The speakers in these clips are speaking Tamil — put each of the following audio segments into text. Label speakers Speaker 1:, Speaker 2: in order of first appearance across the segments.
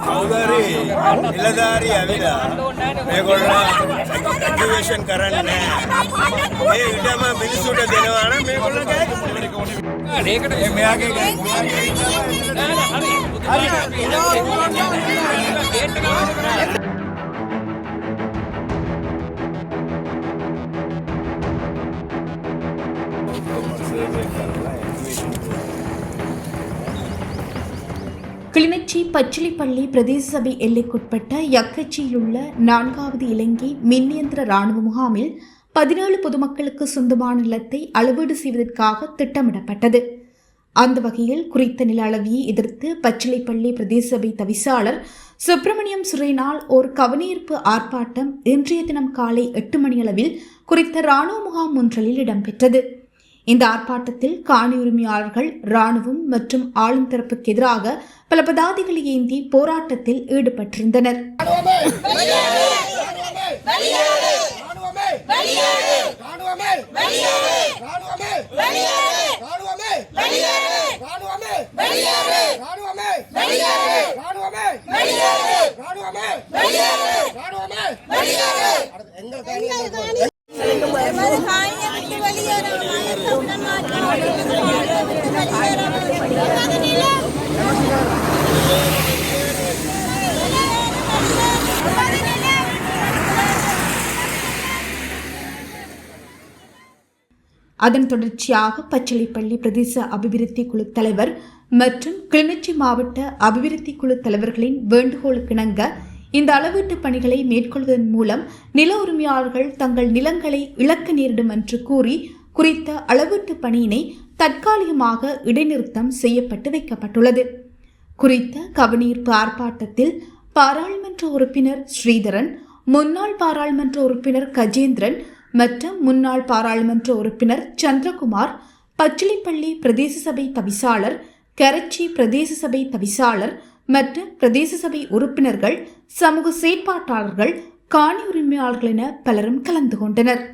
Speaker 1: කවුරුහරි නිලධාරී ඇවිලා මේගොල්ලෝ ඇක්ටිවේෂන් කරන්නේ නැහැ. ඒ විදිහම මිනිස්සුන්ට දෙනවා නම් මේගොල්ලෝ ඒකට මෙයාගේ
Speaker 2: கிளிநொச்சி பச்சிலைப்பள்ளி பிரதேச சபை எல்லைக்குட்பட்ட யக்கச்சியில் உள்ள 4வது இலங்கை மின்னியந்திர இராணுவ முகாமில் 17 பொதுமக்களுக்கு சொந்தமான நிலத்தை அளவீடு செய்வதற்காக திட்டமிடப்பட்டது. அந்த வகையில் குறித்த நில அளவியை எதிர்த்து பச்சிலைப்பள்ளி பிரதேச சபை தவிசாளர் சுப்பிரமணியம் சுரேனால் ஒரு கவனஈர்ப்பு ஆர்ப்பாட்டம் இன்றைய தினம் காலை 8 மணியளவில் குறித்த இராணுவ முகாம் ஒன்றில் இடம்பெற்றது. இந்த ஆர்ப்பாட்டத்தில் காணி உரிமையாளர்கள் இராணுவம் மற்றும் ஆளும் தரப்புக்கு எதிராக பல பதாதைகளை ஏந்தி போராட்டத்தில் ஈடுபட்டிருந்தனர். அதன் தொடர்ச்சியாக பச்சிலைப்பள்ளி பிரதேச அபிவிருத்தி குழு தலைவர் மற்றும் கிளிநொச்சி மாவட்ட அபிவிருத்தி குழு தலைவர்களின் வேண்டுகோளுக்கிணங்க இந்த அளவீட்டு பணிகளை மேற்கொள்வதன் மூலம் நில உரிமையாளர்கள் தங்கள் நிலங்களை இழக்க நேரிடும் என்று கூறி குறித்த அளவீட்டு பணியினை தற்காலிகமாக இடைநிறுத்தம் செய்யப்பட்டு வைக்கப்பட்டுள்ளது. குறித்த கவனஈர்ப்பு ஆர்ப்பாட்டத்தில் பாராளுமன்ற உறுப்பினர் ஸ்ரீதரன், முன்னாள் பாராளுமன்ற உறுப்பினர் கஜேந்திரன் மற்றும் முன்னாள் பாராளுமன்ற உறுப்பினர் சந்திரகுமார், பச்சிலைப்பள்ளி பிரதேச சபை தவிசாளர், கரச்சி பிரதேச சபை தவிசாளர் மற்றும் பிரதேச சபை உறுப்பினர்கள், சமூக செயற்பாட்டாளர்கள், காணி உரிமையாளர்கள் என பலரும் கலந்து கொண்டனர்.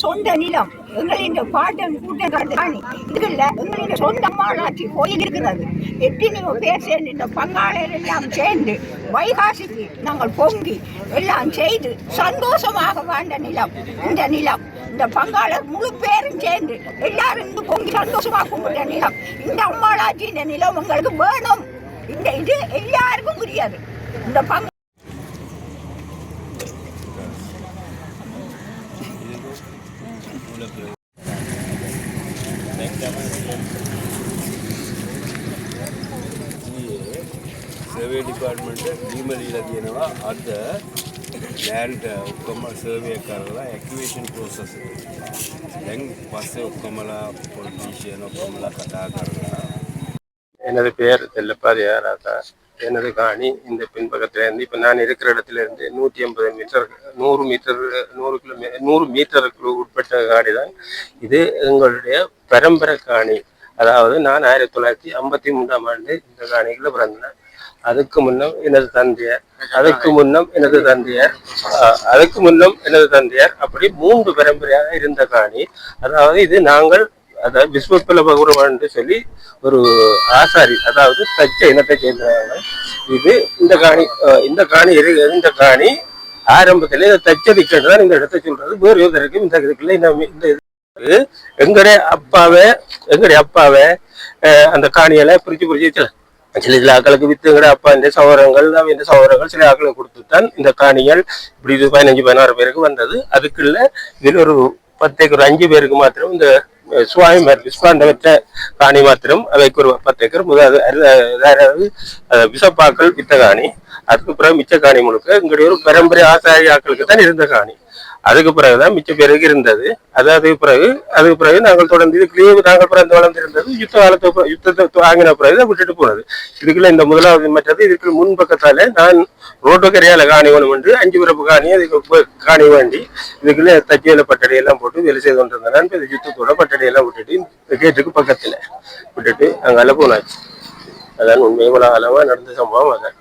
Speaker 3: சொந்த நிலம் எங்களின் பாட்டன் கூட்டம் இதுல எங்களின் சொந்த மாநாட்சி போயிருக்கிறது. எத்தனையோ பேர் சேர்ந்து இந்த பங்காளர் எல்லாம் சேர்ந்து வைகாசிக்கு நாங்கள் பொங்கி எல்லாம் செய்து சந்தோஷமாக வாழ்ந்த நிலம் இந்த நிலம். இந்த பங்காளர் முழு பேரும் சேர்ந்து எல்லாரும் இருந்து பொங்கி சந்தோஷமாக கும்பிட்ட நிலம். இந்த அம்மாளாட்சி இந்த நிலம் உங்களுக்கு வேணும். இந்த இது எல்லாருக்கும் புரியாது. இந்த
Speaker 1: सर्वे डिपार्टमेंट ईमेल दिया अद लैंड सर्वे कर एक्टिवेशन प्रोसेस पास पॉलिटिशियन कथा कर
Speaker 4: எனது பெயர் தெல்லப்பாதியா ராதா. எனது காணி இந்த பின்பக்கத்துல இருந்து இப்ப நான் இருக்கிற இடத்துல இருந்து 150 மீட்டர் 100 மீட்டருக்கு உட்பட்ட காணி தான் இது. எங்களுடைய பரம்பரை காணி. அதாவது நான் 1953ஆம் ஆண்டு இந்த காணிகளை பிறந்தேன். அதுக்கு முன்னம் எனது தந்தையார், அதுக்கு முன்னம் எனது தந்தையார் அப்படி 3 பரம்பரையாக இருந்த காணி. அதாவது இது நாங்கள் அதாவது விஸ்வப்பல பகுரம் என்று சொல்லி ஒரு ஆசாரி, அதாவது தச்ச இனத்தை சேர்ந்தவர்கள். இது இந்த காணி ஆரம்பத்தில் இதை தச்சதுக்கு தான் இந்த இடத்தை சொல்றது. வேறு ஒருத்தருக்கும் இந்த இதுக்குள்ள இந்த எங்களுடைய அப்பாவே அந்த காணிகளை பிரிச்சு வச்சுக்கலாம். சில ஆக்களுக்கு வித்து எங்கட அப்பா இந்த சகோதரங்கள் சில ஆக்களுக்கு கொடுத்துத்தான் இந்த காணிகள் இப்படி 15-16 பேருக்கு வந்தது. அதுக்குள்ள இதில் ஒரு 10 ஏக்கர் 5 பேருக்கு மாத்திரம் இந்த விஸ்வாண்டவற்ற காணி மாத்திரம் அவைக்கு ஒரு 10 ஏக்கர் அதாவது விசப்பாக்கள் வித்த காணி. அதுக்கு பிறகு மிச்ச காணி முழுக்க எங்களுடைய ஒரு பரம்பரை ஆசாரி ஆக்களுக்கு தான் இருந்த காணி. அதுக்கு பிறகுதான் மிச்ச பேருக்கு இருந்தது. அதுக்கு பிறகு நாங்கள் தொடர்ந்து இதுக்குள்ளேயே நாங்கள் பிறந்து வளர்ந்திருந்தது. யுத்தத்தை வாங்கின பிறகு விட்டுட்டு போனது. இதுக்குள்ள இந்த முதலாவது மற்றது இதுக்கு முன்பக்கத்தால நான் ரோட்டு கரையால காணி வேணும் என்று 5 பிறப்பு காணி அதுக்கு காணி வேண்டி இதுக்குள்ள தச்சியில பட்டடி எல்லாம் போட்டு வேலை செய்து கொண்டிருந்தேன். இந்த யுத்தத்தோட பட்டடி எல்லாம் விட்டுட்டு கேட்டுக்கு பக்கத்துல விட்டுட்டு அங்கால போனாச்சு. அதான் உண்மை இவ்வளவு அளவா நடந்த சம்பவம். அதான்